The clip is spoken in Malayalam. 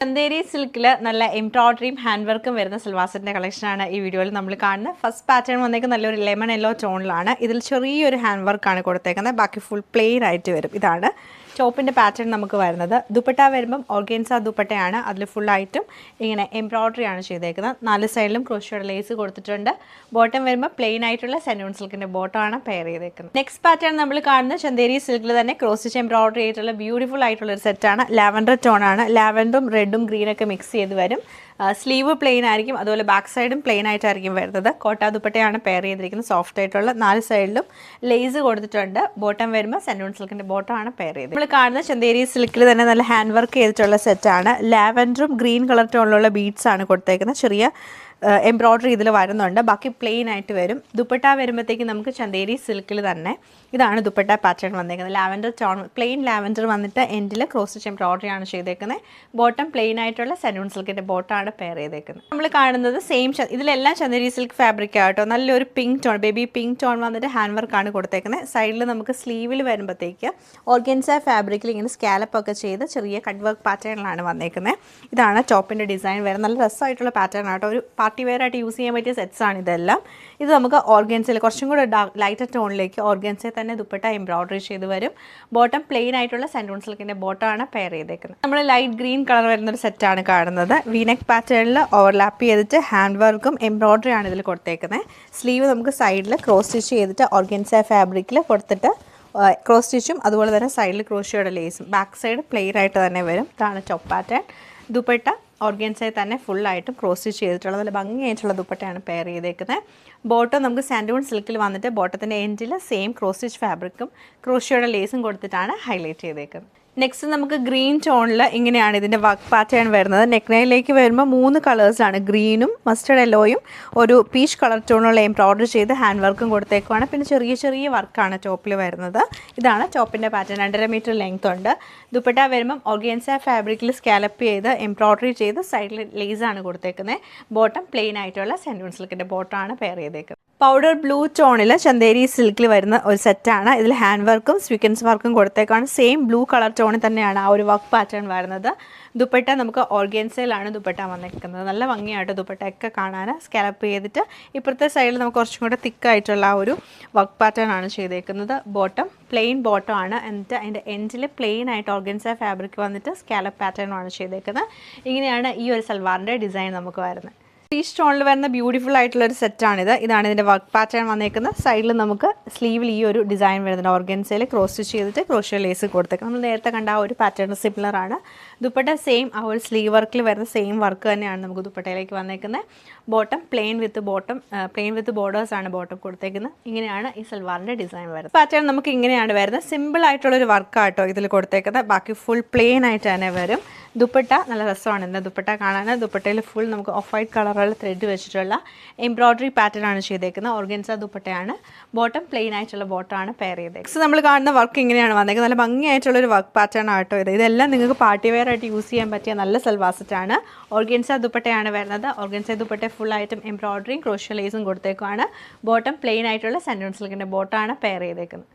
ചന്തേരി സിൽക്കിൽ നല്ല എംബ്രോയിഡറിയും ഹാൻഡ് വർക്കും വരുന്ന സൽവാർ സെറ്റിൻ്റെ കളക്ഷനാണ് ഈ വീഡിയോയിൽ നമ്മൾ കാണുന്നത്. ഫസ്റ്റ് പാറ്റേൺ വന്നേക്ക് നല്ലൊരു ലെമൺ യെല്ലോ ടോണിലാണ്. ഇതിൽ ചെറിയൊരു ഹാൻഡ് വർക്കാണ് കൊടുത്തേക്കുന്നത്. ബാക്കി ഫുൾ പ്ലെയിൻ ആയിട്ട് വരും. ഇതാണ് ടോപ്പിൻ്റെ പാറ്റേൺ നമുക്ക് വരുന്നത്. ദുപ്പട്ട വരുമ്പം ഓർഗൻസ ദുപ്പട്ടയാണ്. അതിൽ ഫുള്ളായിട്ടും ഇങ്ങനെ എംബ്രോയിഡറി ആണ് ചെയ്തേക്കുന്നത്. 4 സൈഡിലും ക്രോഷ്യോടെ ലേസ് കൊടുത്തിട്ടുണ്ട്. ബോട്ടം വരുമ്പോൾ പ്ലെയിൻ ആയിട്ടുള്ള സെനൂൺ സിൽക്കിൻ്റെ ബോട്ടമാണ് പെയർ ചെയ്തേക്കുന്നത്. നെക്സ്റ്റ് പാറ്റേൺ നമ്മൾ കാണുന്നത് ചന്തേരി സിൽക്കിൽ തന്നെ ക്രോസ് സ്റ്റിച്ച് എംബ്രോയിഡറി ആയിട്ടുള്ള ബ്യൂട്ടിഫുൾ ആയിട്ടുള്ള ഒരു സെറ്റാണ്. ലാവൻഡർ ടോണാണ്. ലാവൻഡറും റെഡും ഗ്രീനൊക്കെ മിക്സ് ചെയ്ത് വരും. സ്ലീവ് പ്ലെയിൻ ആയിരിക്കും. അതുപോലെ ബാക്ക് സൈഡും പ്ലെയിൻ ആയിട്ടായിരിക്കും വരുന്നത്. കോട്ട ദുപ്പട്ടയാണ് പെയർ ചെയ്തിരിക്കുന്നത്. സോഫ്റ്റ് ആയിട്ടുള്ള 4 സൈഡിലും ലേസ് കൊടുത്തിട്ടുണ്ട്. ബോട്ടം വരുമ്പോൾ സെനൂൺ സിൽക്കിൻ്റെ ബോട്ടമാണ് പെയർ ചെയ്തത്. നമ്മൾ കാണുന്ന ചന്തേരി സിൽക്കിൽ തന്നെ നല്ല ഹാൻഡ് വർക്ക് ചെയ്തിട്ടുള്ള സെറ്റാണ്. ലാവൻഡറും ഗ്രീൻ കളർ ടോണിലുള്ള ബീഡ്സ് ആണ് കൊടുത്തേക്കുന്നത്. ചെറിയ എംബ്രോയിഡറി ഇതിൽ വരുന്നുണ്ട്. ബാക്കി പ്ലെയിൻ ആയിട്ട് വരും. ദുപ്പട്ട വരുമ്പോഴത്തേക്ക് നമുക്ക് ചന്തേരി സിൽക്കിൽ തന്നെ ഇതാണ് ദുപ്പട്ട പാറ്റേൺ വന്നേക്കുന്നത്. ലാവൻഡർ ടോൺ പ്ലെയിൻ ലാവൻഡർ വന്നിട്ട് എൻഡിൽ ക്രോസ് സ്റ്റിച്ച് എംബ്രോയിഡറി ആണ് ചെയ്തേക്കുന്നത്. ബോട്ടം പ്ലെയിൻ ആയിട്ടുള്ള സെനൂൺ സിൽക്കിൻ്റെ ബോട്ടമാണ് പെയർ ചെയ്തേക്കുന്നത്. നമ്മൾ കാണുന്നത് സെയിം ഇതിലെല്ലാം ചന്തേരി സിൽക്ക് ഫാബ്രിക് ആട്ടോ. നല്ലൊരു pink tone baby pink tone വന്നിട്ട് ഹാൻഡ് വർക്കാണ് കൊടുത്തേക്കുന്നത്. സൈഡിൽ നമുക്ക് സ്ലീവിൽ വരുമ്പോഴത്തേക്ക് ഓർഗൻസ ഫാബ്രിക്കിൽ ഇങ്ങനെ സ്കാലപ്പ് ഒക്കെ ചെയ്ത് ചെറിയ കട്ട് വർക്ക് പാറ്റേണിലാണ് വന്നേക്കുന്നത്. ഇതാണ് ടോപ്പിൻ്റെ ഡിസൈൻ വരുന്നത്. നല്ല രസമായിട്ടുള്ള പാറ്റേൺ ആട്ടോ. ഒരു പാർട്ടി വെയർ ആയിട്ട് യൂസ് ചെയ്യാൻ പറ്റിയ സെറ്റ്സ് ആണ് ഇതെല്ലാം. ഇത് നമുക്ക് ഓർഗൻസയിൽ കുറച്ചും കൂടെ ലൈറ്റർ ടോണിലേക്ക് ഓർഗൻസയിൽ തന്നെ ദുപ്പട്ട എംബ്രോയിഡറി ചെയ്ത് വരും. ബോട്ടം പ്ലെയിൻ ആയിട്ടുള്ള സെൻറ്റൂൺ സിൽക്കിൻ്റെ ബോട്ടമാണ് പെയർ ചെയ്തേക്കുന്നത്. നമ്മൾ ലൈറ്റ് ഗ്രീൻ കളർ വരുന്നൊരു സെറ്റാണ് കാണുന്നത്. വീനെക്ക് പാറ്റേണിൽ ഓവർലാപ്പ് ചെയ്തിട്ട് ഹാൻഡ് വർക്കും എംബ്രോയിഡറി ആണ് ഇതിൽ കൊടുത്തേക്കുന്നത്. സ്ലീവ് നമുക്ക് സൈഡിൽ ക്രോസ് സ്റ്റിച്ച് ചെയ്തിട്ട് ഓർഗൻസ ഫാബ്രിക്കിൽ കൊടുത്തിട്ട് ക്രോസ് സ്റ്റിച്ചും അതുപോലെ തന്നെ സൈഡിൽ ക്രോഷ്യോടെ ലേസും. ബാക്ക് സൈഡ് പ്ലെയിൻ ആയിട്ട് തന്നെ വരും. ഇതാണ് ടോപ്പ് പാറ്റേൺ. ദുപ്പട്ട ഓർഗൻസയിൽ തന്നെ ഫുള്ളായിട്ടും ക്രോസ് സ്റ്റിച്ച് ചെയ്തിട്ടുള്ള നല്ല ഭംഗിയായിട്ടുള്ള ദുപ്പട്ടയാണ് പെയർ ചെയ്തേക്കുന്നത്. ബോട്ടം നമുക്ക് സാൻഡൂൺ സിൽക്കിൽ വന്നിട്ട് ബോട്ടത്തിൻ്റെ എൻഡിൽ സെയിം ക്രോസ് സ്റ്റിച്ച് ഫാബ്രിക്കും ക്രോഷ്യോടെ ലേസും കൊടുത്തിട്ടാണ് ഹൈലൈറ്റ് ചെയ്തേക്കുന്നത്. നെക്സ്റ്റ് നമുക്ക് ഗ്രീൻ ടോണിൽ ഇങ്ങനെയാണ് ഇതിൻ്റെ വർക്ക് പാറ്റേൺ വരുന്നത്. നെക്നൈലേക്ക് വരുമ്പോൾ 3 കളേഴ്സാണ്. ഗ്രീനും മസ്റ്റർഡ് യെല്ലോയും ഒരു പീച്ച് കളർ ടോണുള്ള എംബ്രോയിഡറി ചെയ്ത് ഹാൻഡ് വർക്കും കൊടുത്തേക്കുവാണ്. പിന്നെ ചെറിയ ചെറിയ വർക്കാണ് ടോപ്പിൽ വരുന്നത്. ഇതാണ് ടോപ്പിൻ്റെ പാറ്റേൺ. 2.5 മീറ്റർ ലെങ്ത് ഉണ്ട്. ദുപ്പട്ട വരുമ്പം ഓർഗൻസ ഫാബ്രിക്കിൽ സ്കാലപ്പ് ചെയ്ത് എംബ്രോയിഡറി ചെയ്ത് സൈഡിൽ ലേസാണ് കൊടുത്തേക്കുന്നത്. ബോട്ടം പ്ലെയിൻ ആയിട്ടുള്ള സെൻറ്റൂൺ സിൽക്കിൻ്റെ ബോട്ടമാണ് പെയർ ചെയ്തേക്കുന്നത്. പൗഡർ ബ്ലൂ ടോണിൽ ചന്തേരി സിൽക്കിൽ വരുന്ന ഒരു സെറ്റാണ്. ഇതിൽ ഹാൻഡ് വർക്കും സ്വീക്വൻസ് വർക്കും കൊടുത്തേക്കാണ്. സെയിം ബ്ലൂ കളർ ടോണിൽ തന്നെയാണ് ആ ഒരു വർക്ക് പാറ്റേൺ വരുന്നത്. ദുപ്പട്ട നമുക്ക് ഓർഗൻസയിലാണ് ദുപ്പട്ട വന്നിരിക്കുന്നത്. നല്ല ഭംഗിയായിട്ട് ദുപ്പട്ടയൊക്കെ കാണാൻ സ്കാലപ്പ് ചെയ്തിട്ട് ഇപ്പുറത്തെ സൈഡിൽ നമുക്ക് കുറച്ചും കൂടെ തിക്കായിട്ടുള്ള ആ ഒരു വർക്ക് പാറ്റേൺ ആണ് ചെയ്തേക്കുന്നത്. ബോട്ടം പ്ലെയിൻ ബോട്ടം ആണ്. എന്നിട്ട് അതിൻ്റെ എൻഡിൽ പ്ലെയിൻ ആയിട്ട് ഓർഗൻസ ഫാബ്രിക് വന്നിട്ട് സ്കാലപ്പ് പാറ്റേൺ ആണ് ചെയ്തേക്കുന്നത്. ഇങ്ങനെയാണ് ഈ ഒരു സൽവാറിൻ്റെ ഡിസൈൻ നമുക്ക് വരുന്നത്. പീച്ച് ടോണിൽ വരുന്ന ബ്യൂട്ടിഫുൾ ആയിട്ടുള്ളൊരു സെറ്റാണിത്. ഇതാണ് ഇതിൻ്റെ വർക്ക് പാറ്റേൺ വന്നേക്കുന്നത്. സൈഡിൽ നമുക്ക് സ്ലീവിൽ ഈ ഒരു ഡിസൈൻ വരുന്നുണ്ട്. ഓർഗൻസയിൽ ക്രോസ് സ്റ്റിച്ച് ചെയ്തിട്ട് ക്രോഷ്യോ ലേസ് കൊടുത്തേക്കുന്നത്. നമ്മൾ നേരത്തെ കണ്ട ആ ഒരു പാറ്റേൺ സിമിലർ ആണ്. ദുപ്പട്ട സെയിം ആ ഒരു സ്ലീവ് വർക്കിൽ വരുന്ന സെയിം വർക്ക് തന്നെയാണ് നമുക്ക് ദുപ്പട്ടയിലേക്ക് വന്നേക്കുന്നത്. ബോട്ടം പ്ലെയിൻ വിത്ത് ബോർഡേഴ്സ് ആണ് ബോട്ടം കൊടുത്തേക്കുന്നത്. ഇങ്ങനെയാണ് ഈ സൽവാറിൻ്റെ ഡിസൈൻ വരുന്നത്. പാറ്റേൺ നമുക്ക് ഇങ്ങനെയാണ് വരുന്നത്. സിമ്പിൾ ആയിട്ടുള്ളൊരു വർക്കാട്ടോ ഇതിൽ കൊടുത്തേക്കുന്നത്. ബാക്കി ഫുൾ പ്ലെയിൻ ആയിട്ട് തന്നെ വരും. ദുപ്പട്ട നല്ല രസമാണ്. എന്താ ദുപ്പട്ട കാണാൻ. ദുപ്പട്ടയിൽ ഫുൾ നമുക്ക് ഓഫ് വൈറ്റ് കളറുള്ള ത്രെഡ് വെച്ചിട്ടുള്ള എംബ്രോയിഡറി പാറ്റേൺ ആണ് ചെയ്തേക്കുന്നത്. ഓർഗൻസ ദുപ്പട്ടയാണ്. ബോട്ടം പ്ലെയിൻ ആയിട്ടുള്ള ബോട്ടമാണ് പെയർ ചെയ്തേക്കുന്നത്. നമ്മൾ കാണുന്ന വർക്ക് ഇങ്ങനെയാണ് വന്നേക്കുന്നത്. നല്ല ഭംഗിയായിട്ടുള്ളൊരു വർക്ക് പാറ്റേൺ ആട്ടോ ഇത്. ഇതെല്ലാം നിങ്ങൾക്ക് പാർട്ടി വെയർ ആയിട്ട് യൂസ് ചെയ്യാൻ പറ്റിയ നല്ല സൽവാർ സെറ്റാണ്. ഓർഗൻസ ദുപ്പട്ടയാണ് വരുന്നത്. ഓർഗൻസ ദുപ്പട്ട ഫുൾ ആയിട്ടും എംബ്രോയിഡറിയും ക്രോഷ്യോ ലേസും കൊടുത്തേക്കുവാണ്. ബോട്ടം പ്ലെയിൻ ആയിട്ടുള്ള സെൻറ്റൂൺ സിൽക്കിൻ്റെ ബോട്ടമാണ് പെയർ ചെയ്തേക്കുന്നത്.